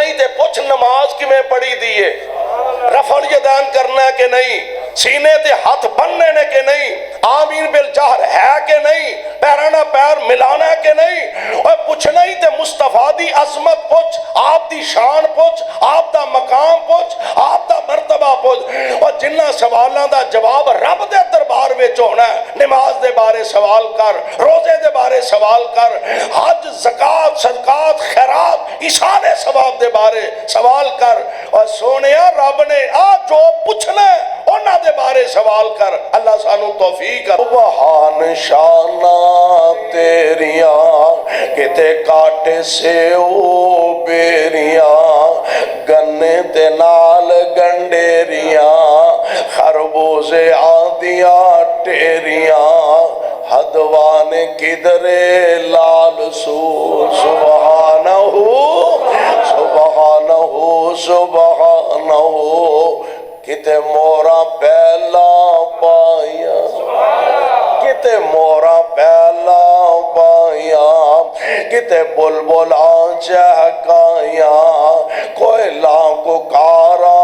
نہیں تے پوچھ نماز کی میں پڑھی دیئے، رفع الیدین کرنا ہے کہ نہیں، سینے تے ہاتھ بننے نے کہ نہیں، آمین بالجہر ہے کہ نہیں، پیرانا پیر ملانا ہے کہ نہیں، اور پوچھنا ہی تے مصطفیٰ دی عظمت پوچھ، آپ دی شان پوچھ، آپ دا مقام پوچھ، آپ دا مرتبہ پوچھ، اور جنہ سوالوں دا جواب رب دے دربار وچ ہونا ہے، نماز دے بارے سوال کر، روزے دے بارے سوال کر، حج زکات صدقات خیرات ایصال ثواب دے بارے سوال کر، اور سونیا رب نے جو پوچھنا ہے انہاں دے بارے سوال کر۔ اللہ سانو توفیق کر۔ سبحان شانہ تیریاں کتے کاٹے سے او بیریاں، گنے تے نال گنڈیریاں، خربوزے آدیاں ٹیریاں، حدوان کدرے لال سو سبحانہ سبحانہ سبحانہ، کتے مورا پہلا پایا، کتے مورا پہلا پایا، کتے بلبل چہکایا، کوئلہ کو کارا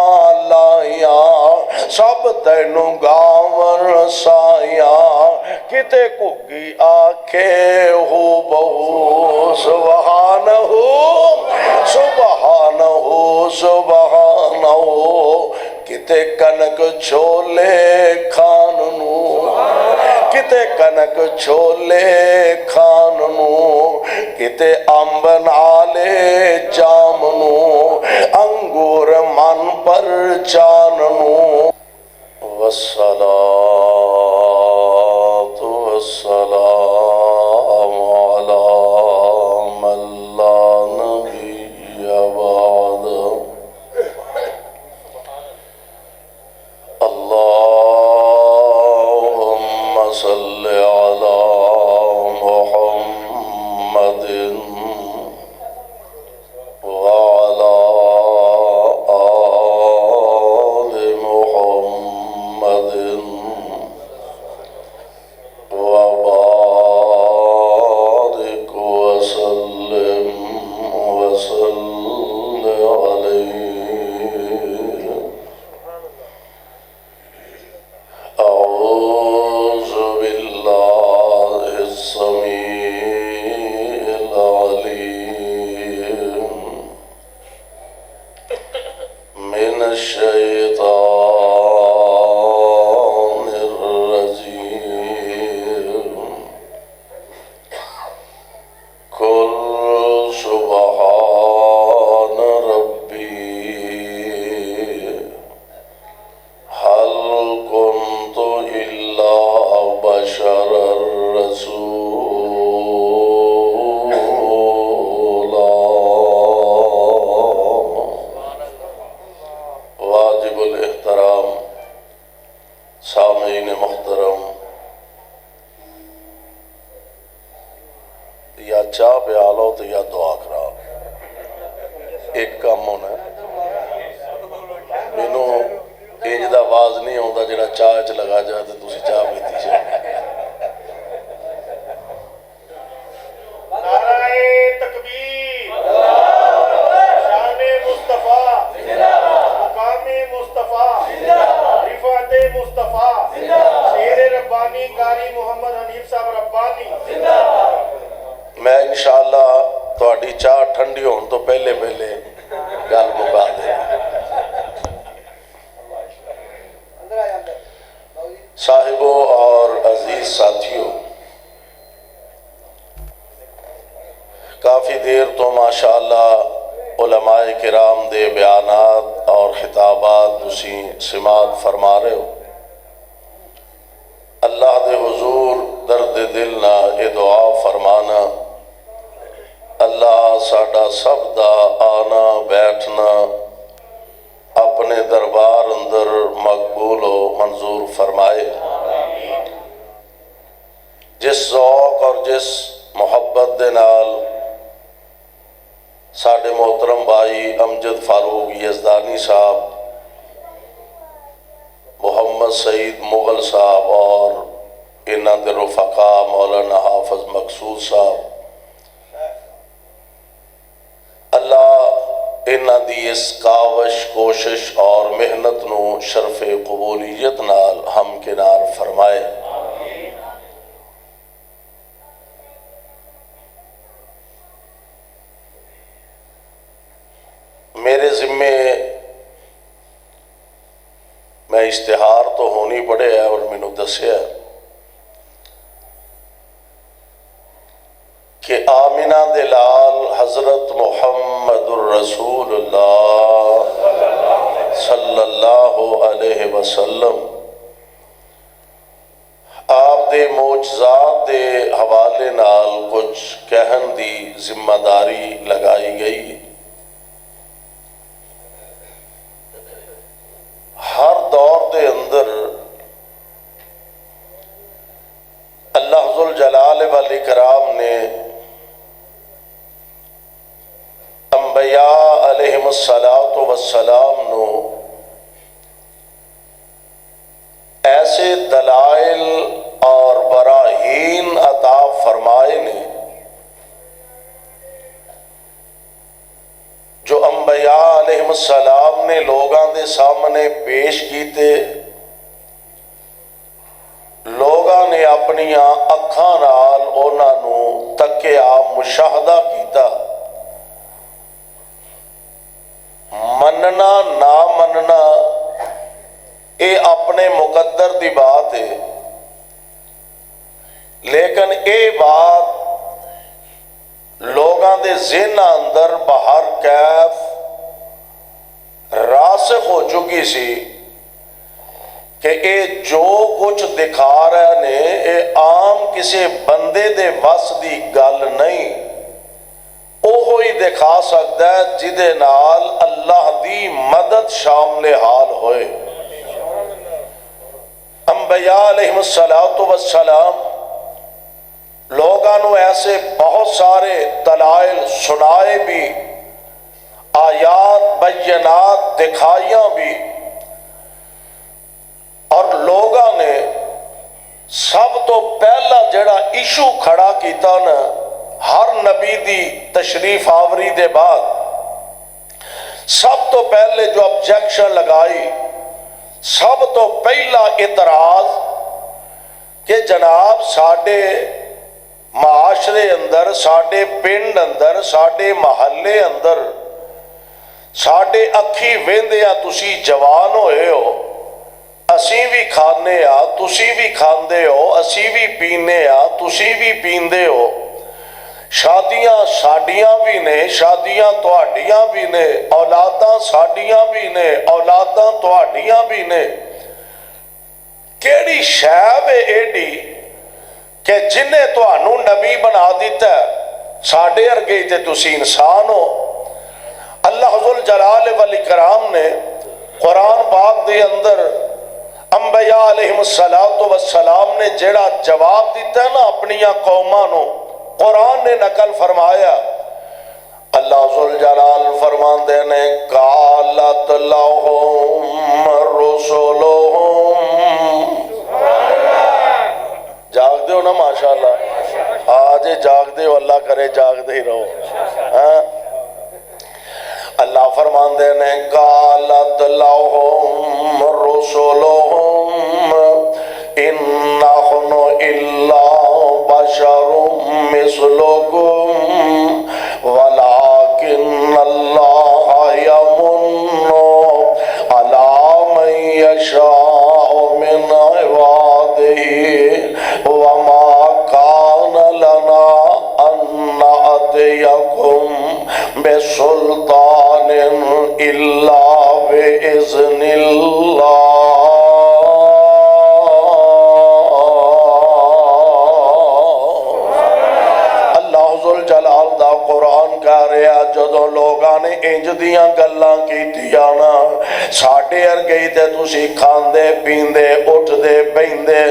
لایا، سب تینو گاور سایا، کتے کگی آنکھیں ہو بہو سبحانہ سبحانہ سبحانہ، کتے کنک چھولے کھاننو، کتے کنک چھولے کھاننو، کتے امب نالے جامنو، انگور من پر چاننو، والصلاة والسلام علی من لا نبی بعد، اللہم صل علی محمد وعلی آل محمد وبارک وسلم وصل علیہ۔ أعوذ بالله السميع العليم من الشيطان الرجيم، قل سبحان ربي هل كنت إلا بشرا رسولا۔ واجب الاحترام سامعین محترم، یا چاہ پیالو تو یا دعا کرا، ایک کام ہونا ہے۔ مینوں انج دا آواز نہیں آتا جڑا چاہ چ لگا جائے تو تسی چاہ پیتی جائے۔ نعرہ تکبیر، شان مصطفیٰ، مقام مصطفیٰ، رفعت مصطفیٰ، شیر ربانی قاری محمد حنیف صاحب ربانی۔ میں انشاءاللہ تہاڈی چاہ ٹھنڈی ہون تو پہلے پہلے گل مکا دے۔ صاحبوں اور عزیز ساتھیوں، کافی دیر تو ماشاءاللہ علماء کرام دے بیانات اور خطابات تسی سماعت فرما رہے ہو۔ اللہ دے حضور درد دل نہ اے دعا فرمانا، اللہ ساڈا سب دا آنا بیٹھنا اپنے دربار اندر مقبول و منظور فرمائے۔ جس ذوق اور جس محبت دے نال ساڈے محترم بھائی امجد فاروق یزدانی صاحب، محمد سعید مغل صاحب اور انہاں دے رفقا مولانا حافظ مقصود صاحب، اللہ انہاں دی اس کاوش کوشش اور محنت نو شرف قبولیت نال ہم کنار فرمائے۔ میرے ذمے میں اشتہار تو ہونی پڑے ہے اور مینوں دسیا کہ آمنہ دے لال حضرت محمد الرسول اللہ صلی اللہ علیہ وسلم آپ دے معجزات دے حوالے نال کچھ کہن دی ذمہ داری لگائی گئی۔ ہر دور دے اندر اللہ ذوالجلال والاکرام نے انبیاء علیہم السلام نو ایسے دلائل اور براہین عطا فرمائے نے جو انبیاء علیہم السلام نے لوگاں دے سامنے پیش کیتے، لوگاں نے اپنی اکھاں نال انہاں نو تکیا، مشاہدہ کیتا۔ مننا نہ مننا اے اپنے مقدر دی بات ہے، لیکن اے بات لوگاں دے ذہن اندر باہر کیف راسخ ہو چکی سی کہ اے جو کچھ دکھا رہے نے اے عام کسی بندے دے وس دی گل نہیں، اوہو ہی دکھا سکتا ہے جدے نال اللہ دی مدد شامل حال ہوئے۔ انبیاء علیہم السلام لوگاں نو ایسے بہت سارے دلائل سنائے بھی، آیات بینات دکھائیاں بھی، اور لوگاں نے سب تو پہلا جڑا ایشو کھڑا کیتا نا ہر نبی دی تشریف آوری دے بعد سب تو پہلے جو آبجیکشن لگائی، سب تو پہلا اعتراض کہ جناب ساڈے معاشرے اندر، ساڈے پنڈ اندر، ساڈے محلے اندر، ساڈے اکھی ویندیاں تسی جوان ہوئے ہو، اسی بھی کھانے آ تسی بھی کھاندے ہو، اسی بھی پینے آ تسی بھی پیندے ہو، شادیاں ساڈیاں بھی نے، شادیاں تہاڈیاں بھی نے، اولاداں ساڈیاں بھی نے، اولاداں تہاڈیاں بھی نے، کیڑی شے ہے ایڈی کہ جنہیں تہانوں نبی بنا دیتا ہے، ساڈے ارگے تے تسی انسان ہو۔ اللہ ذوالجلال والاکرام نے قرآن پاک دے اندر انبیاء علیہم السلام نے جڑا جواب دیتا ہے نا اپنیاں قوماں نو، قرآن نے نقل فرمایا۔ اللہ ذوالجلال فرماندے نے قالت لہم رسلہم، جاگ دے ہو نا ماشاءاللہ، آج جاگ دے ہو، اللہ کرے جاگ دے ہی رہو۔ اللہ فرماندے نے قالت لہم رسلہم ان نحن الا بشر مثلکم ولکن اللہ یمن علی من یشاء من عبادہ وما کان لنا ان نأتیکم بسلطان الا بإذن اللہ۔ جدوں لوگاں نے انج دیاں گلاں کیتیاں نا ساڈے ارگے تے تسی کھاندے پیندے اٹھدے بیندے،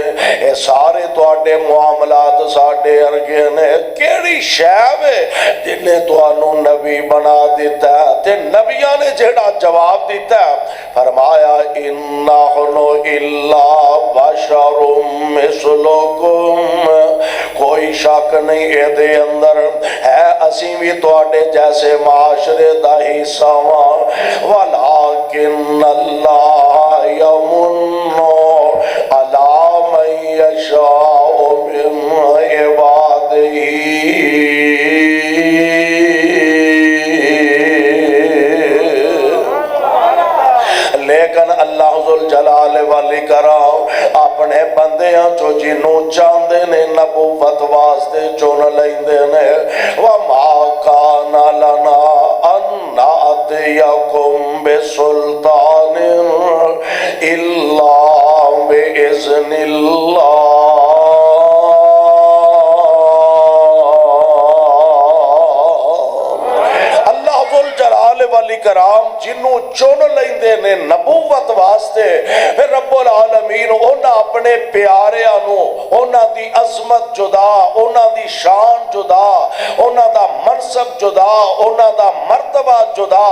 اے سارے تواڈے معاملات ساڈے ارگے نے، کیڑی شے وے جنہیں تانوں نبی بنا دیتا ہے؟ تے نبیاں نے جڑا جواب دیتا ہے فرمایا انہن الا بشر مثلکم، کوئی شک نہیں اے دے اندر ہے اسی بھی تواڈے جیسے معاشرے دا سوا ولكن اللہ یمن علی من یشاء من عبادہ لیکن اللہ ذوالجلال والاکرام اپنے بندیاں چو جنوں چاندے نے نبوت واسطے چن لیندے نے وما کان لنا ان نأتیکم بسلطان الا بإذن اللہ کرام جنوں چن لیندے نے نبوت واسطے پھر رب العالمین انہاں اپنے پیاریاں نو انہاں دی عظمت جدا انہاں دی شان جدا انہاں دا منصب جدا انہاں دا مرتبہ جدا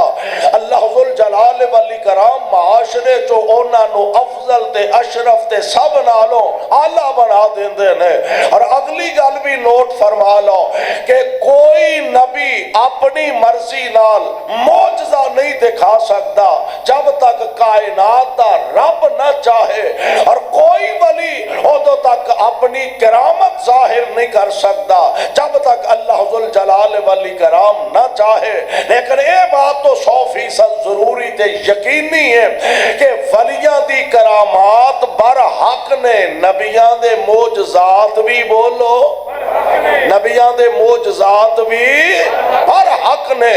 اللہ ذوالجلال والاکرام معاشرے چو انہاں نو افضل تے اشرف تے سب نالوں اعلیٰ بنا دیندے نے اور اگلی گل بھی نوٹ فرما لو کہ کوئی نبی اپنی مرضی نال معجزہ نہیں دکھا سکتا جب تک کائنات دا رب نہ چاہے اور کوئی ولی ادو تک اپنی کرامت ظاہر نہیں کر سکتا جب تک اللہ ذوالجلال والاکرام نہ چاہے لیکن یہ بات تو 100% ضروری تے یقینی ہے کہ ولیاں دی کرامات برحق نے نبیاں دے معجزات بھی بولو نبیاں دے معجزات بھی برحق نے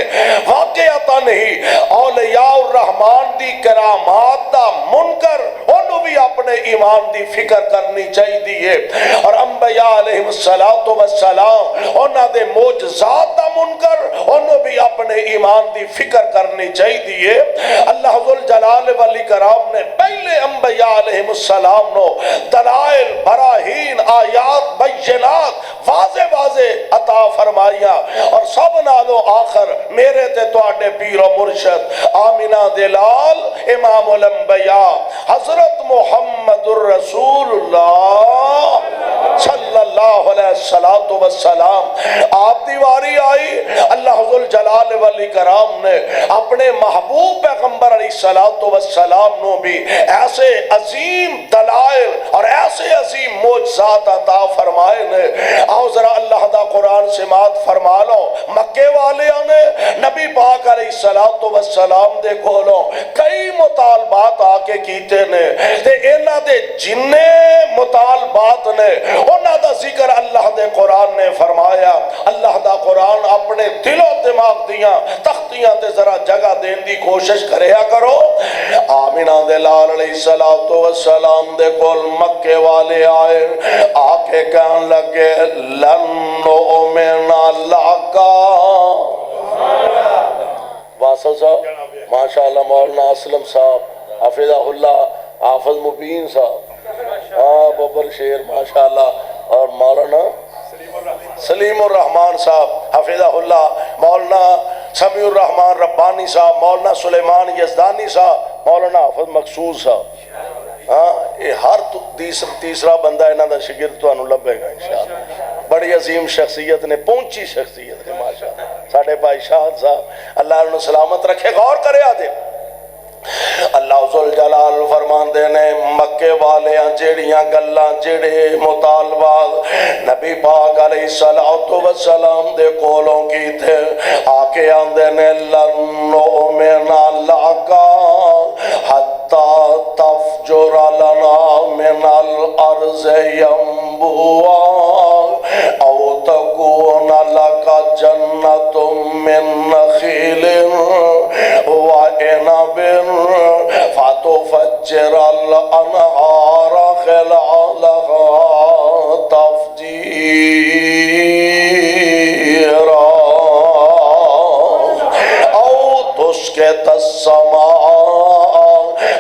واقعتا نہیں اولیاء الرحمن دی کرامات دا منکر انہوں بھی اپنے ایمان دی فکر کرنی چاہیے اور انبیاء علیہ السلام انہوں دے معجزات دا منکر انہوں بھی اپنے ایمان دی فکر کرنی چاہیے اللہ ذوالجلال والاکرام نے پہلے انبیاء علیہ السلام نو دلائل براہین آیات بینات واضح واضح عطا فرمائیا اور سب نالوں آخر میرے تے تواڈے پیر و مرشد آمینہ دلال امام الانبیاء حضرت محمد الرسول اللہ صلی اللہ علیہ وسلم آپ دیواری آئی اللہ ذوالجلال والاکرام نے اپنے محبوب پیغمبر علیہ السلام نو بھی ایسے عظیم دلائل اور ایسے عظیم معجزات عطا فرمائے نے آؤ ذرا اللہ دا قرآن سماعت فرما لو مکے والیاں نے نبی پاک علیہ السلام دے کولوں کئی مطالبات آکے کیتے نے تے انہاں دے جننے مطالبات نے انہاں دا ذکر اللہ دے قرآن نے فرمایا اللہ دا قرآن اپنے دل و دماغ دیاں تختیاں تے ذرا جگہ دین دی کوشش کریا کرو آمینہ دے لال علیہ السلام دے کول مکے والے آئے آکے کہن لگے لن نؤمن لکا واصل صاحب ماشاءاللہ مولانا اسلم صاحب حفظہ اللہ حافظ مبین صاحب ببر شیر ماشاءاللہ اور مولانا سلیم الرحمن صاحب حفظہ اللہ مولانا سمیع الرحمن ربانی صاحب مولانا سلیمان یزدانی صاحب مولانا حافظ مقصود صاحب یہ ہر تیسرا بندہ انہاں دا شاگرد تانوں لبے گا انشاءاللہ بڑی عظیم شخصیت نے پہنچی شخصیت نے ماشاءاللہ ساڑھے بھائی شاہد صاحب اللہ انہوں سلامت رکھے غور کرے آدھے اللہ ذوالجلال فرمان دینے مکے والے جیڑیاں گلاں جیڑے مطالبات نبی پاک علیہ السلام دے کولوں کی تھے آکے آندے نے لن نؤمن لکا حتی تفجر لنا من الارض ينبوعا او تکون لکا جنت من نخیل وعنب فتفجر الانہار خلالها تفجیرا او تسکت السماء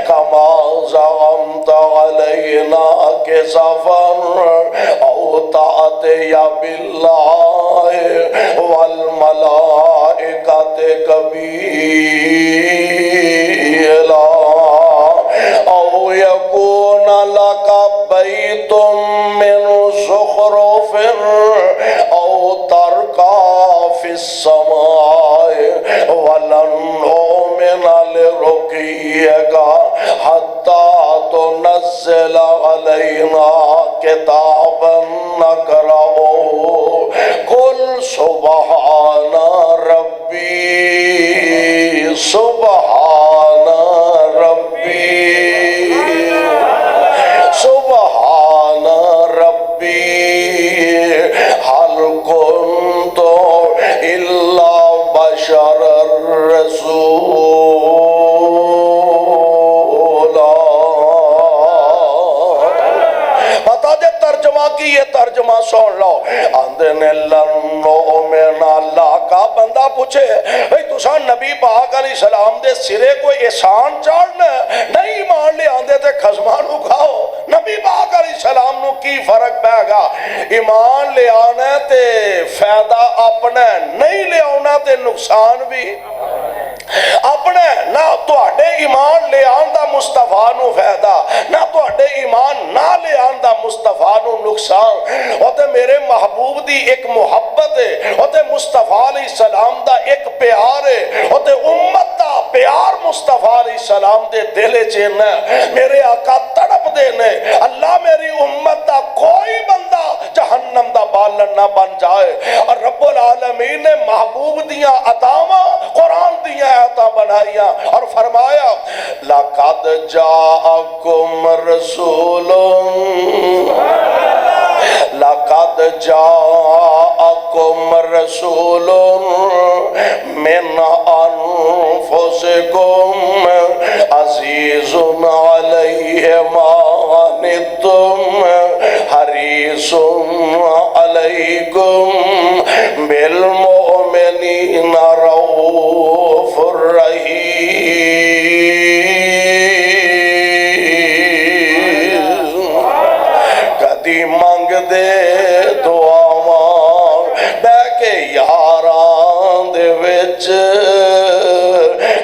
کما زعمت علینا کسفا او تأتی باللہ والملائکۃ کبیلا او یکون لک بیت من زخرف او ترقى في السماء ولن کیے گا حتی تنزل علینا کتابا نقرأہ قل سبحان ربی سبحان ربی سبحان ربی حل کنت الا بشر رسولا۔ بتا دے ترجمہ کی، یہ ترجمہ سن لو۔ آندے نے لنو میں اللہ کا بندہ پوچھے بھئی تساں نبی پاک علیہ السلام دے سرے کوئی احسان چاڑنا نہیں مان لے آندے تے خزمانو کھاؤ، نبی پاک علیہ السلام نو کی فرق پہ گا؟ ایمان لے آنا تے فائدہ اپنا، نہیں لے آنا تے نقصان بھی اپنا۔ نہ تو اڈے ایمان لے آندہ مصطفیٰ نو فائدہ، نہ تو اڈے ایمان نہ لے آندہ مصطفیٰ نو نقصان۔ ہوتے میرے محبوب دی ایک محبت ہے، ہوتے مصطفیٰ علیہ السلام دا ایک پیار ہے، ہوتے امت دا پیار مصطفیٰ علیہ السلام دے دلے چینا میرے آقا تڑپ دینے اللہ میری امت دا کوئی بندہ جہنم دا بالن نہ بن جائے۔ اور رب العالمین نے محبوب دیاں عطاواں قرآن دیاں آیتاں بنائیاں اور فرمایا لَقَدْ جَاءَكُمْ رَسُولٌ لَقَدْ جَاءَكُمْ رَسُولٌ مِّنْ أَنفُسِكُمْ عَزِيزٌ عَلَيْهِ مَا عَنِتُّمْ حَرِيصٌ عَلَيْكُمْ بِالْمُؤْمِنِينَ رَءُوفٌ رَحِيمٌ۔ کدی منگ دے دعاواں بے کے یاران دے وچ،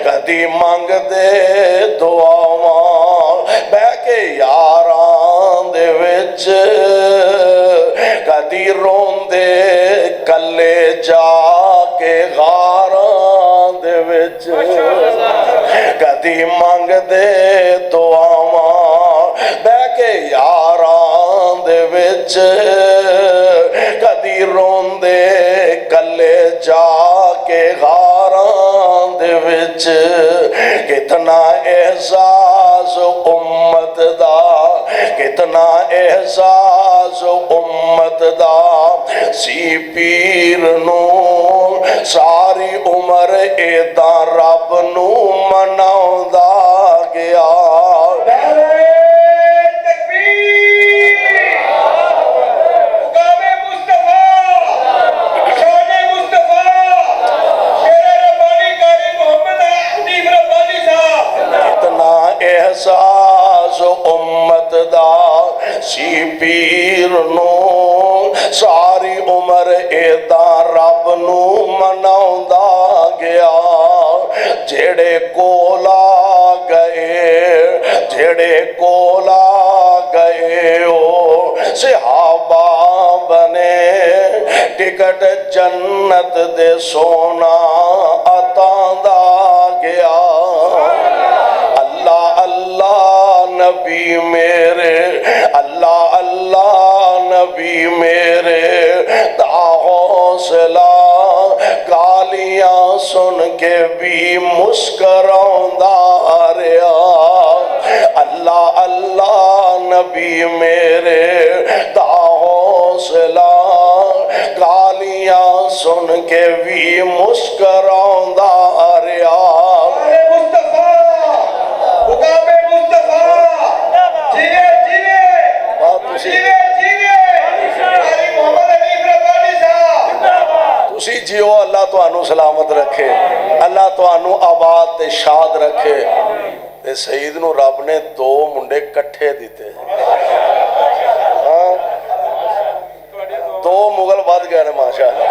کدی منگ دے دعاواں بے کے یاران دے وچ، کدی روندے کلے جا کے غاراں دے وچ، کدی منگ دے دعاواں بے کے یاران دے وچ، کدی روندے کلے جا کے غاراں دے وچ۔ کتنا احساس امت دا، کتنا احساس امت دا سی پیر نو ساری عمر ایداں رب نو مناؤندا گیا۔ احساس امت دا سی پیر نو ساری عمر ایداں رب نو مناؤندا گیا۔ جڑے کولا گئے، جڑے کولا گئے او صحابہ بنے، ٹکٹ جنت دے سونا عطاں دا گیا۔ اللہ نبی میرے، اللہ اللہ نبی میرے دا حوصلہ گالیاں سن کے بھی مسکراؤندا رہیا۔ اللہ اللہ نبی میرے دا حوصلہ گالیاں سن کے بھی مسکراؤندا رہیا۔ تسی جیو، اللہ تو آنو سلامت رکھے، اللہ تو آنو آباد تے شاد رکھے۔ تے سعید نو رب نے دو منڈے کٹھے دیتے، دو مغل بد گئے نے ماشاءاللہ۔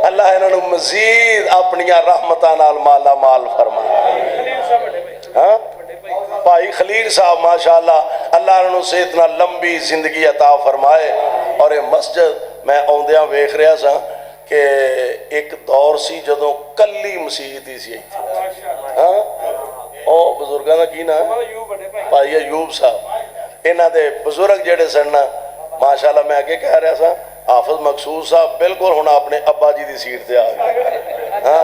اللہ انہوں نے مزید اپنیاں رحمتاں نال مالا مال فرمائے۔ بھائی خلیل صاحب ماشاءاللہ اللہ انہوں سے اتنا لمبی زندگی عطا فرمائے۔ اور یہ مسجد میں اوندیاں ویکھ رہا سا کہ ایک دور سی جدوں کلی مسیحی تھی سی، ਉਹ ਬਜ਼ੁਰਗਾਂ ਦਾ ਕੀ ਨਾਮ ਭਾਈ ਅਯੂਬ ਸਾਹਿਬ ਇਹਨਾਂ ਦੇ ਬਜ਼ੁਰਗ ਜਿਹੜੇ ਸਨ ਨਾ ਮਾਸ਼ਾਅੱਲਾ ਮੈਂ ਅੱਗੇ ਕਹਿ ਰਿਹਾ ਸਾਂ ਹਾਫਿਜ਼ ਮਕਸੂਦ ਸਾਹਿਬ ਬਿਲਕੁਲ ਹੁਣ ਆਪਣੇ ਅੱਬਾ ਜੀ ਦੀ ਸੀਟ ਤੇ ਆ ਗਏ ਹਾਂ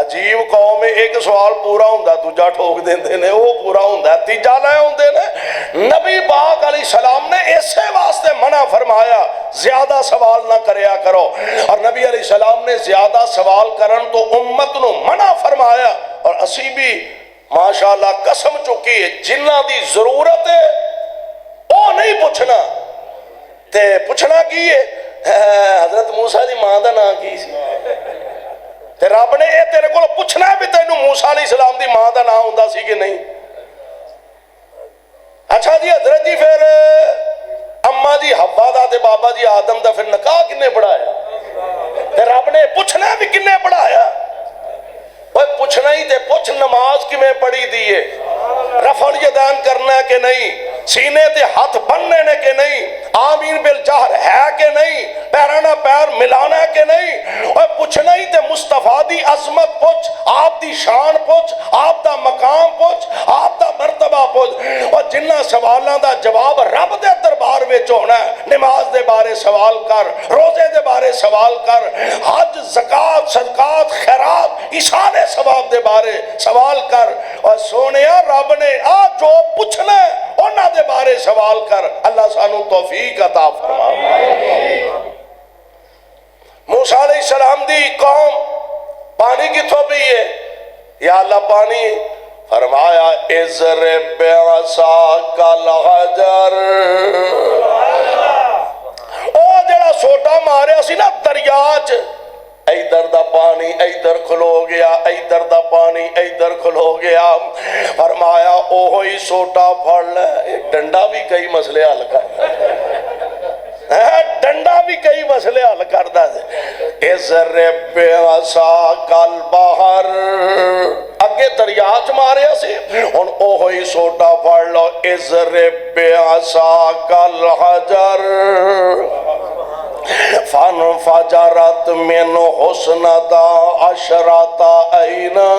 عجیب قوم ہے، ایک سوال پورا ہوندا دوجا ٹھوک دیندے نے، وہ پورا ہوندا تیجا لے ہوندے نے۔ نبی پاک علیہ السلام نے اسے واسطے منع فرمایا زیادہ سوال نہ کریا کرو، اور نبی علیہ السلام نے زیادہ سوال کرن تو امت نو منع فرمایا، اور اسی بھی ماشاءاللہ قسم چکی ہے جنہ دی ضرورت ہے وہ نہیں پوچھنا، تے پوچھنا کی ہے حضرت موسیٰ دی ماں دا نام کی سی، تے رب نے یہ تیرے کو پوچھنا ہے بھی تینوں موسیٰ علیہ السلام دی ماں دا نام ہوندا سی کہ نہیں۔ اچھا جی حضرت جی پھر اما جی حوا دا تے بابا جی آدم دا پھر نکاح کنے پڑھایا؟ تے رب نے پوچھنا ہے بھی کنے پڑھایا؟ وہ پوچھنا ہی تے پوچھ نماز کی میں پڑھی دیئے، رفع الیدین کرنا ہے کہ نہیں، سینے تے ہاتھ بننے نے کہ نہیں، آمین بالجہر ہے کہ نہیں، پیرانا پیر ملانا ہے کہ نہیں، اور پوچھنا ہی تے مصطفیٰ دی عظمت پوچھ، آپ دی شان پوچھ، آپ دا مقام پوچھ، آپ دا مرتبہ پوچھ، اور جنہ سوالوں دا جواب رب دے دربار وچ ہونا ہے۔ نماز دے بارے سوال کر، روزے دے بارے سوال کر، حج زکات صدقات خیرات ایصال ثواب دے بارے سوال کر، اور سونیا رب نے آ جو پوچھنا ہے انہاں دے بارے سوال کر۔ اللہ سانو توفیق عطا فرما۔ موسیٰ علیہ السلام دی قوم پانی کتھوں پی ہے؟ یا اللہ پانی، فرمایا اضرب بعصاک الحجر، او جڑا سوٹا ماریا سی نا دریا چ، ایدر دا پانی ایدر کھلو گیا، ایدر دا پانی ایدر کھلو گیا، فرمایا اوہی سوٹا پھڑ لے۔ ڈنڈا بھی کئی مسئلے حل کرتا ہے، ڈنڈا بھی کئی مسئلے حل کرتا ہے۔ اضرب بعصاک البحر، اگے دریا چ ماریا سی، ہن اوہی سوٹا پھڑ لو۔ اضرب بعصاک الحجر فانفجرت من حسنتا عشرت عینا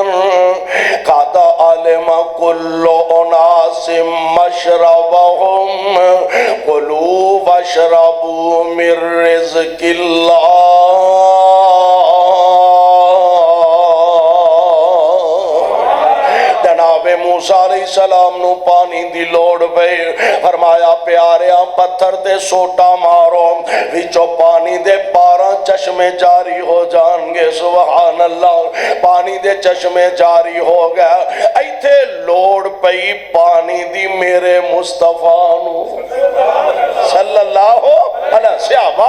قد علم كل اناس مشربهم كلوا واشربوا من رزق الله۔ موسیٰ علیہ السلام نو پانی دی لوڑ پئی، فرمایا پیاریاں پتھر دے سوٹا مارو، وچوں پانی دے 12 چشمے جاری ہو جان گے۔ سبحان اللہ، پانی دے چشمے جاری ہو گئے۔ ایتھے لوڑ پئی پانی دی میرے مصطفیٰ نو صلی اللہ علیہ وسلم۔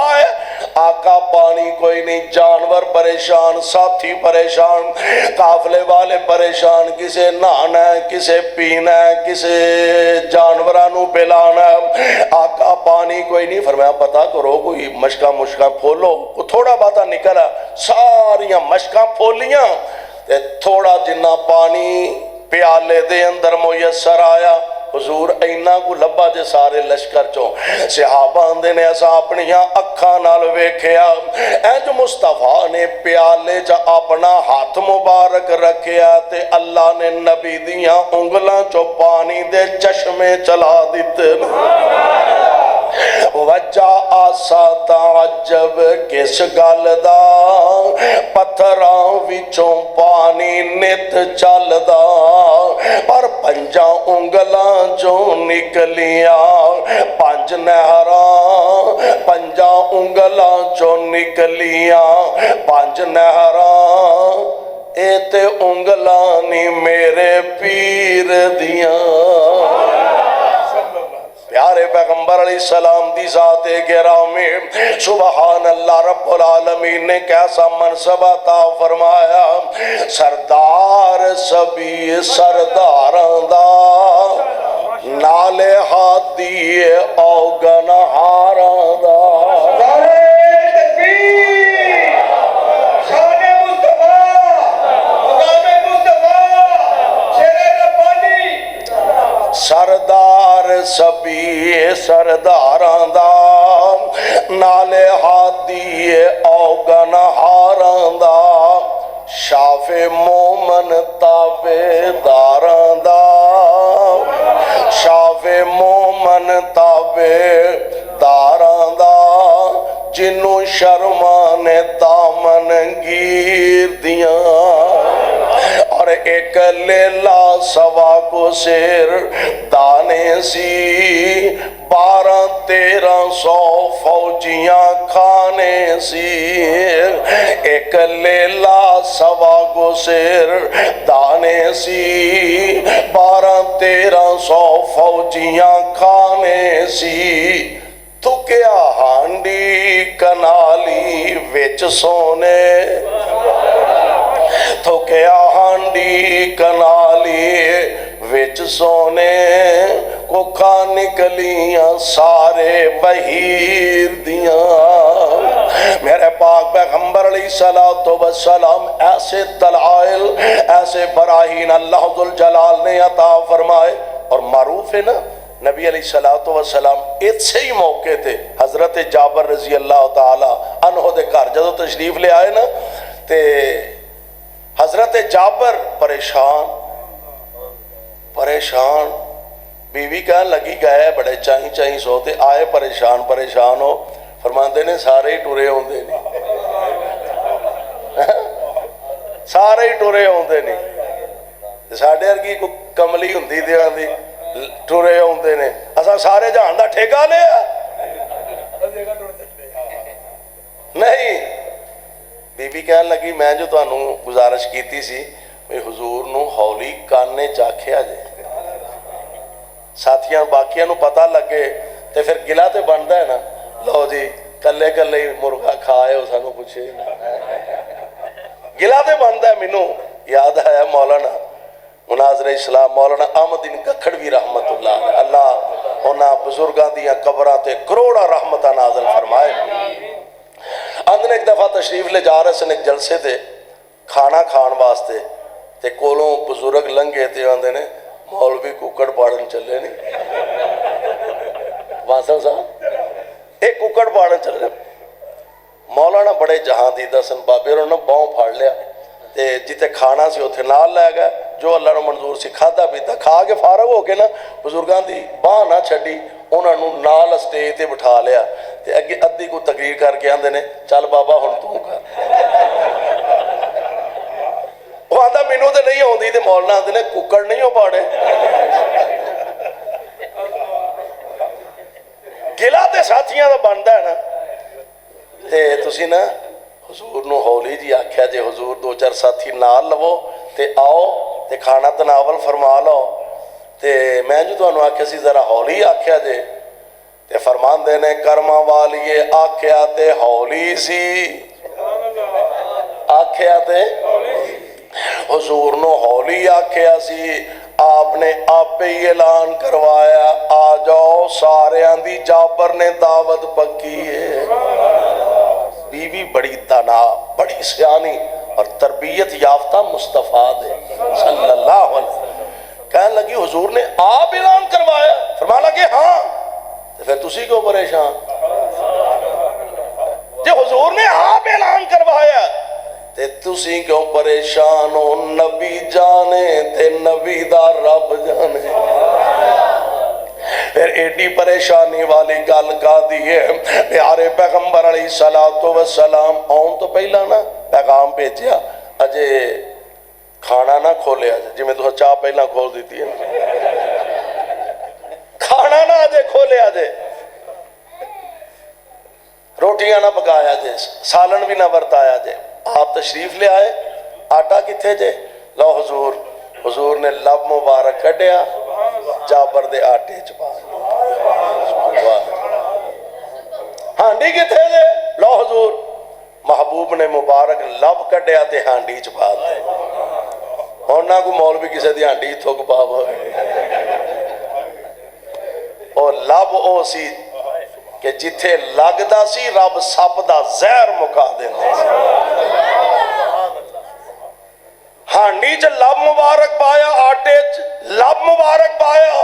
آقا پانی کوئی نہیں، جانور پریشان، ساتھی پریشان، قافلے والے پریشان، کسے نہانا ہے، کسے پینا ہے، کسے جانورانوں پلانا ہے۔ آقا پانی کوئی نہیں، فرمایا پتہ کرو کوئی مشکاں پھولو، تھوڑا باتا نکلا، ساریاں مشکاں پھولیاں، تھوڑا جنہ پانی پیالے دے اندر میسر آیا۔ حضور اینا کو لبا جے سارے لشکر چوں، صحابہ اندے نے ایسا اپنیاں اکھاں نال ویکھیا، اے جو مصطفیٰ نے پیالے جا اپنا ہاتھ مبارک رکھیا تے اللہ نے نبی دیاں انگلاں چو پانی دے چشمے چلا دیتے۔ وجہ آسا تعجب کس گل دا، پتھراں وچوں پانی نت چل دا، پر پنجا انگلاں چوں نکلیاں 5 نہراں، پنجا انگلاں چوں نکلیاں 5 نہراں، اے تے انگلاں نی میرے پیر دیاں۔ پیارے پیغمبر علیہ السلام دی ذات گرامی، سبحان اللہ، رب العالمین نے کیسا منصب عطا فرمایا۔ سردار سبھی سرداراں دا، نالے ہاتھی اوگن ہاراں دا۔ سردار سبھی سرداراں دا، نالے ہادی اوگن ہاراں دا، شاف مومن تابے داراں دا، شاف مومن تابے داراں دا، جنوں شرمان دامن گیر دیاں۔ ایک لیلا سوا کو شیر دانے سی 1200-1300 فوجیاں کھانے سی ایک لیلا سوا کو شیر دانے سی 1200-1300 فوجیاں کھانے سی تو کیا ہانڈی کنالی وچ سونے تو کیا ہانڈی کنالی وچ سونے کو کھا نکلیاں سارے بہیر دیاں میرے پاک پیغمبر علیہ السلام ایسے دلائل ایسے براہین اللہ ذوالجلال نے عطا فرمائے اور معروف ہے نا نبی علیہ السلام اس سے ہی موقع تھے حضرت جابر رضی اللہ تعالی عنہ دے گھر جدو تشریف لے آئے نا تے حضرت جابر پریشان بیوی کہنے لگی گئے بڑے چاہیں سوتے آئے پریشان ہو فرماندے نے سارے ہی ٹورے ہوندے نہیں سارے ہی ٹورے ہوندے نہیں ساڑھے ارگی کو کملی ہوندی دیاں دی ٹورے ہوندے نے اساں سارے جہان دا ٹھیکہ لیا نہیں بی بی کہنے لگی میں جو تانوں گزارش کیتی سی حضور نو ہولی کانے چاکھیا جے ساتھیاں باقیاں نو پتہ لگے تے پھر گلہ تے بندا ہے نا لو جی کلے کلے مرغا کھائے ہو سانو پوچھے گلہ تے بندا ہے مینوں یاد آیا مولانا مناظر اسلام مولانا احمد دین ککھڑوی رحمت اللہ اللہ انہاں بزرگاں دیاں قبراں تے کروڑا رحمتہ نازل فرمائے اندنے ایک دفعہ تشریف لے جا رہے سن ایک جلسے تے کھانا کھان واسطے تے کولوں بزرگ لنگے تے آندے نے مولوی ککڑ پاڑن چلے نہیں واسل صاحب ایک ککڑ پاڑن چلے مولانا بڑے جہاں دیدہ سن بابے رونا باؤں پھاڑ لیا تے جیتے کھانا سی اتھے نال لے گئے جو اللہ نے منظور سی کھادا پیتا کھا کے فارغ ہو کے نا بزرگاں دی باں نہ چھڑی انہاں نو نال اسٹیج تے بٹھا لیا تے اگے ادھی کو تقریر کر کے آندے نے چل بابا ہن تو کر وہ آندہ مینوں تے نہیں ہوندی تے مولانا آندے نے ککڑ نہیں ہو پاڑے گلا تے ساتھیاں دا بندا ہے نا تے تسی نا حضور نو ہولی جی آکھیا جے حضور دو چار ساتھی نال لو تے آؤ تے کھانا تناول فرما لو تے میں جو تو انہوں آکھیا سی ذرا ہولی آکھیا جے تے فرمان دینے کرما والیے آکھیا تے ہولی سی آکھیا تے حضور نو ہولی آکھیا سی آپ نے آپ پہ ہی اعلان کروایا آ جاؤ سارے آندھی جابر نے دعوت پکی ہے بی بی بڑی دانا بڑی سیانی اور تربیت یافتہ مصطفیٰ دے صلی اللہ علیہ وسلم کہنے لگی حضور نے آپ اعلان کروایا فرمانا کہ ہاں تو پھر تسی کیوں پریشان جب حضور نے آپ اعلان کروایا تے تسی کیوں پریشان ہو نبی جانے تے نبی دا رب جانے پھر ایڈی پریشانی والی گل کا دیئے پیارے پیغمبر علیہ السلام آن تو پہلا نا پیغام بھیجیا اجے کھانا نہ کھولے آجے جی میں تو چاہ پہلا کھول دیتی ہے کھانا نہ آجے کھولے آجے روٹیاں نہ پکایا جے سالن بھی نہ برتایا جے آپ تشریف لے آئے آٹا کتھے جے لو حضور نے لب مبارک کٹیا جابر دے آٹے چپا ہانڈی کتھے دے لو حضور محبوب نے مبارک لب کٹیا تے ہانڈی چپا دے ہونا کو مولوی کسے دی ہانڈی تھوک پاپ ہوئے اور لب او سی کہ جتھے لگدا سی رب سپ دا زہر مکا دیندے سی ہانڈی چ لب مبارک پایا آٹے چ لب مبارک پایا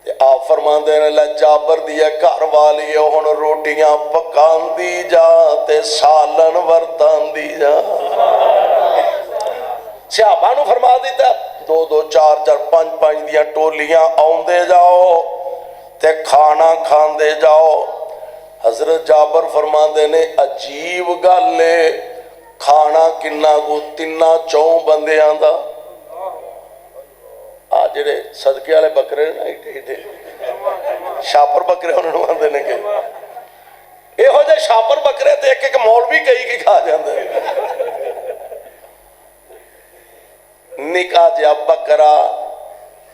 تے آپ فرماندے نے لے جابر دیا گھر والی ہن روٹیاں پکان دی جا تے سالن ورتان دی جا صحابہ نو فرما دیتا دو دو چار چار پانچ پانچ دیاں ٹولیاں آوندے جاؤ تے کھانا کھاندے جاؤ حضرت جابر فرماندے نے عجیب گل ہے کھانا کنہ کو تنہ چون بندے آندہ ਜਿਹੜੇ ਸਦਕੇ ਵਾਲੇ ਬੱਕਰੇ ਨੇ ਏਡੇ ਛਾਪਰ ਬੱਕਰੇ ਉਹਨਾਂ ਨੂੰ ਆਉਂਦੇ ਨੇ ਕਿ ਇਹੋ ਜਿਹੇ ਛਾਪਰ ਬੱਕਰੇ ਤੇ ਇੱਕ ਮੌਲਵੀ ਕਈ ਕੀ ਖਾ ਜਾਂਦੇ। ਨਿੱਕਾ ਜਿਹਾ ਬੱਕਰਾ,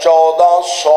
1400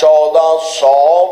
1400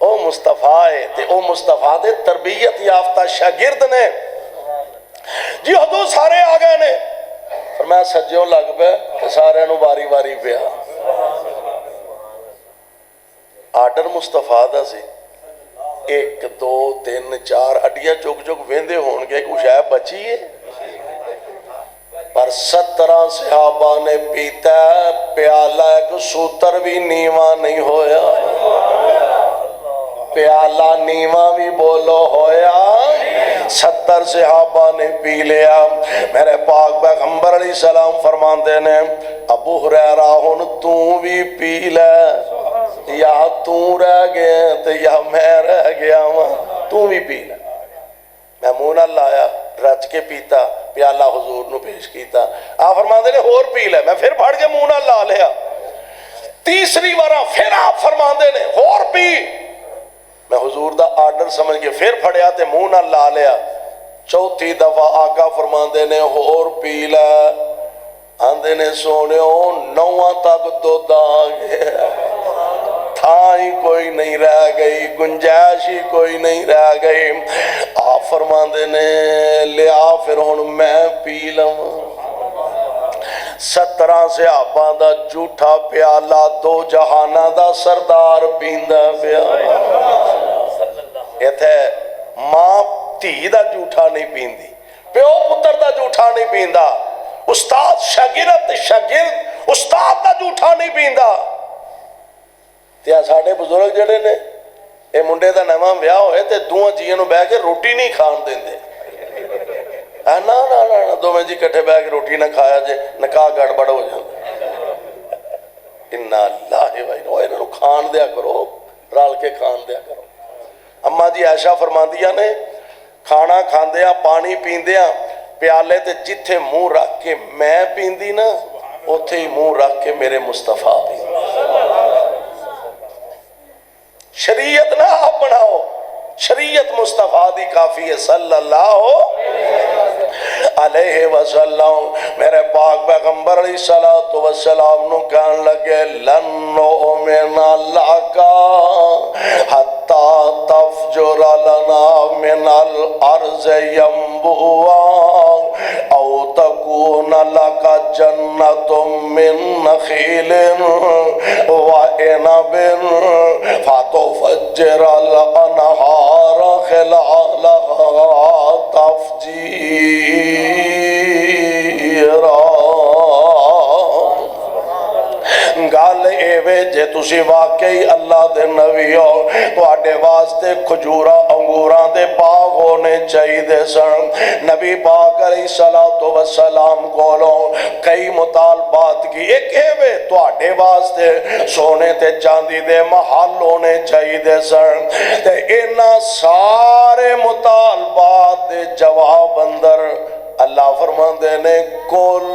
او مصطفیٰ ہے تے او مصطفیٰ دے تربیت یافتہ شاگرد نے جی حضور سارے آ گئے نے فرمایا سجیوں لگ پہ تے سارے نو باری باری پیا آرڈر مصطفیٰ دا سی 1 2 3 4 ہڈیاں چک چک ویندے ہون گے کچھ ہے بچی ہے پر 17 صحابہ نے پیتا پیالہ ایک سوتر بھی نیواں نہیں ہویا پیالہ نیواں بھی بولو ہویا 70 صحابہ نے پی لیا میرے پاک پیغمبر علیہ السلام فرماندے نے ابو ہریرہ ہن تو بھی پی لے یا تو رہ گئے تو یا میں رہ گیا تو بھی پی لے میں منہ نہ لایا رچ کے پیتا پیالہ حضور نو پیش کیتا آپ فرماندے نے اور پی لے میں پھر پھڑ کے منہ نہ لا لیا تیسری بارہ پھر آپ فرماندے نے اور پی میں حضور دا آرڈر سمجھ کے پھر پھڑیا تے منہ نہ لا لیا چوتھی دفعہ آقا فرماندے نے اور پی لے آندے نے سونے نواں تک دو داغے تھائی کوئی نہیں رہ گئی گنجائش ہی کوئی نہیں رہ گئی آپ فرماندے نے لیا پھر ہن میں پی لوں 17 صحابہ دا جھوٹا پیالہ 2 جہانہ دا سردار پیندہ پیا یہ تھے ماں تھی دا جھوٹا نہیں پیندی پیو پتر دا جھوٹا نہیں پیندا استاد شاگرد استاد دا جھوٹا نہیں پیندا تیا ساڑھے بزرگ جڑے نے اے منڈے دا نواں ویاہ ہوئے تے دوہاں جیاں نو بہ کے روٹی نہیں کھان دیندے نا نا نا دو میں جی کٹھے بہ کے روٹی نہ کھایا جے نکاح گڑبڑ ہو جاندے انا اللہ بھائی نو انہوں کھان دیا کرو رال کے کھان دیا کرو اماں جی عائشہ فرماندیاں نے کھانا کھاندیاں پانی پیندیاں پیالے تے جتھے منہ رکھ کے میں پیندی نا اتھے ہی منہ رکھ کے میرے مصطفیٰ پیندی شریعت نہ آپ بناؤ شریعت مصطفیٰ دی کافی ہے صلی اللہ علیہ وسلم میرے پاک پیغمبر علیہ السلام نو کہن لگے لن نؤمن لک حتی تفجر لنا من الارض ینبوعا او تکون لک جنت من نخیل وعنب فتفجر الانہار خلالها تفجیرا گل ایوے جے تسی واقعی اللہ دے نبی ہو تو آڈے واسطے کھجورا انگوراں دے باغ ہونے چاہی دے سن نبی پاک علیہ السلام کولوں کئی مطالبات کی ایک ایوے تو آڈے واسطے سونے تے چاندی دے محل ہونے چاہی دے سن تے اینا سارے مطالبات دے جواب اندر اللہ فرماندے نے کل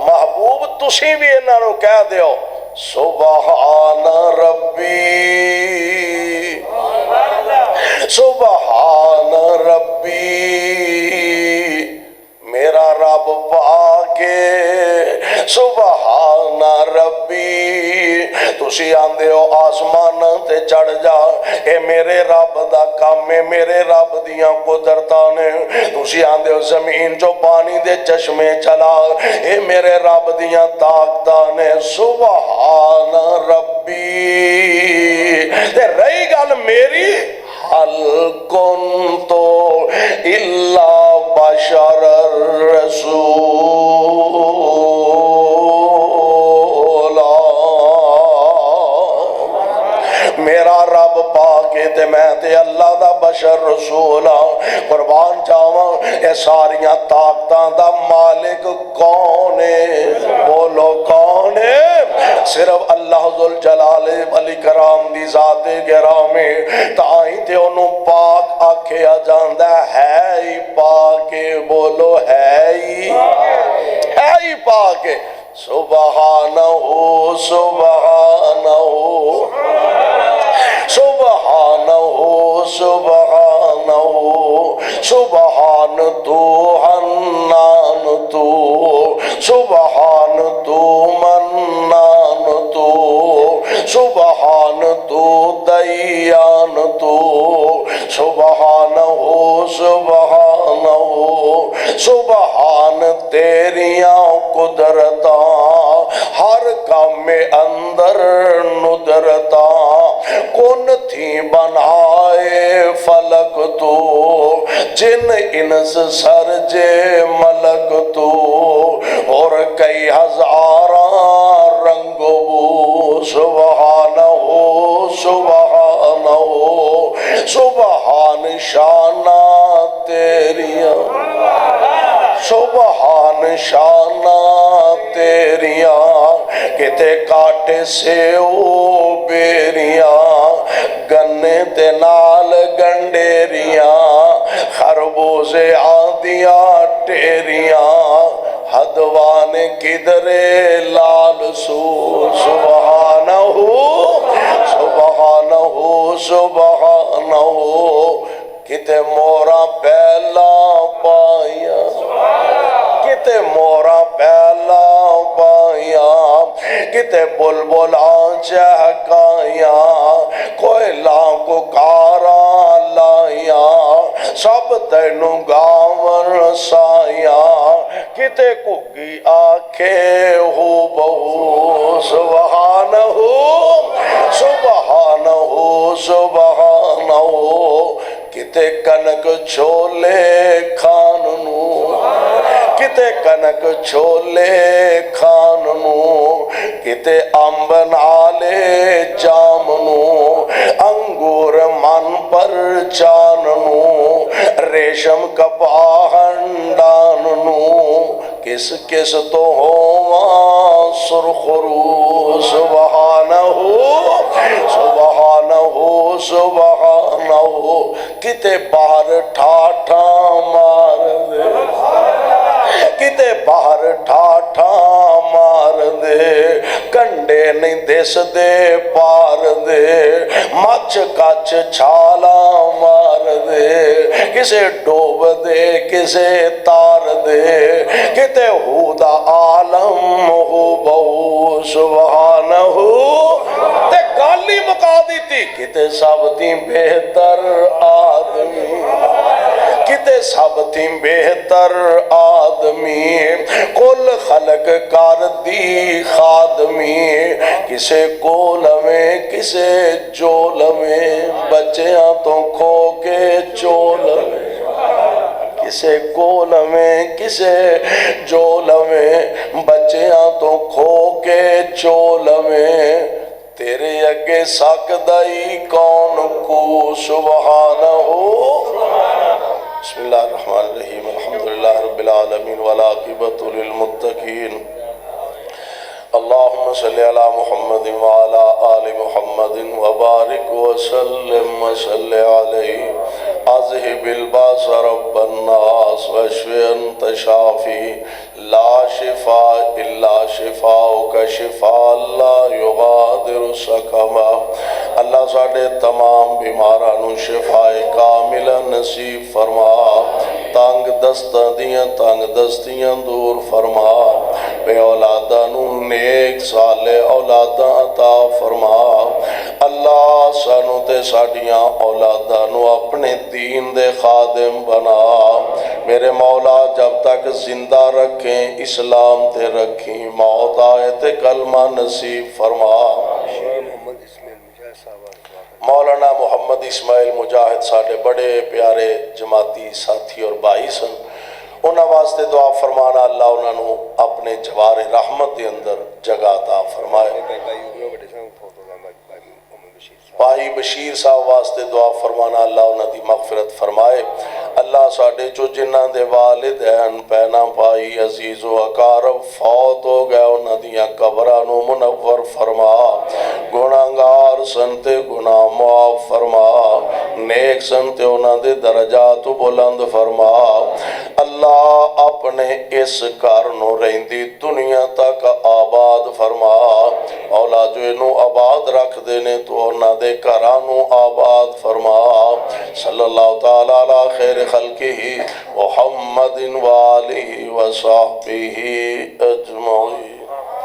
محبوب تسی بھی انہاں نو کہہ دیو سبحان ربی سبحان ربی میرا رب پاکے سبحان ربی تسی آندے ہو آسمان تے چڑھ جا اے میرے رب دا کام ہے میرے رب دیاں قدرتاں نے تسی آندے ہو زمین جو پانی دے چشمے چلا اے میرے رب دیاں طاقتاں نے سبحان ربی تے رہی گل میری حل کنتو الا بشر الرسول میرا رب پاکے تے میں تے اللہ دا بشر رسول قربان جاواں اے ساریاں طاقتاں دا مالک کون ہے بولو کون ہے صرف اللہ ذوالجلال والاکرام دی ذات گرامی تائیں تے انہوں پاک آکھیا جاندہ ہے ہی پاک بولو ہے ہی پاک سبحانہ سبحانہ سبحانہ سبحانہ سبحان تو حنان تو سبحان تو منان تو سبحان تو قدرتا ہر کام میں اندر ندرتا کون تھی بنائے فلک تو جن انس سرجے ملک تو اور کئی ہزاراں رنگ بو سبحانہ سبحانہ سبحان شانہ تیریاں سبحان شانہ تیریاں کتے کاٹے سے او بیریاں گنے تے نال گنڈیریاں خربوزے آدیاں ٹیریاں حدوان کدرے لال سو سبحانہ سبحانہ سبحانہ کتے مورا پہلا پایا کتے مورا پہلا پایا کتے بلبلاں چہکایا کوئلہ کو کارا لایا سب تینوں گاون سایا کتے کگی آنکھیں ہو بہو سبحانہ سبحانہ سبحانہ کتے کنک چھولے کھاننو کتے کنک چھولے کھاننو کتے امب نالے جامنو انگور من پر چاننو ریشم کپاہن ڈاننو کس کس تو ہوا سرخرو سبحانہ سبحانہ سبحانہ کتے باہر ٹھاٹھا مار دے کتے باہر ٹھاٹھا مار دے کنڈے نہیں دیس دے پار دے مچ کچ چھالا مار دے کسے ڈوب دے کسے تار دے کتے ہودا عالم ہو بہو سبحانہ تے گالی مکا دیتی کتے سب تھی بہتر آدمی کتے سب تھی بہتر آدمی کل خلق کر دی خادمی کسے کول میں کسے جول میں بچیاں تو کھو کے چول میں کسے کول میں کسے جول میں بچیاں تو کھو کے چول میں تیرے اگے سکدائی کون کو سبحانہ بسم اللہ الرحمن الرحیم الحمدللہ رب العالمین والعاقبۃ للمتقین اللہم صلی علی محمد وعلی آل محمد وبارک وسلم وصلی علیہ اذہب الباس رب الناس واشف انت شافی لا شفاء الا شفاؤک شفاء لا یغادر سقما اللہ ساڑھے تمام بیمارانو شفاء کامل نصیب فرما تانگ تنگ دستیاں دور فرما بے اولادانو نیک صالح اولاداں عطا فرما اللہ سانو تے ساڑیاں اولادانو اپنے دین دے خادم بنا میرے مولا جب تک زندہ رکھیں اسلام تے رکھیں موت آئے تے کلمہ نصیب فرما مولانا محمد اسماعیل مجاہد ساڑھے بڑے پیارے جماعتی ساتھی اور بھائی سن انہاں واسطے دعا فرمانا اللہ انہاں نو اپنے جوار رحمت دے اندر جگہ عطا فرمائے بھائی بشیر صاحب واسطے دعا فرمانا اللہ انہاں دی مغفرت فرمائے اللہ ساڑھے جو جنہاں دے والدین پینا پائی عزیز و اقارب فوت ہو گئے انہاں دیاں قبرانو منور فرما گناہگار سنتے گناہ معاف فرما نیک سنتے انہاں دے درجات بلند فرما اللہ اپنے اس کارنو رہندی دنیا تک آباد فرما اولا جو انہوں آباد رکھ دینے تو انہاں دے کرانو آباد فرما صلی اللہ تعالیٰ علی خیر خلقہ محمد و آلہ و صحبہ اجمعین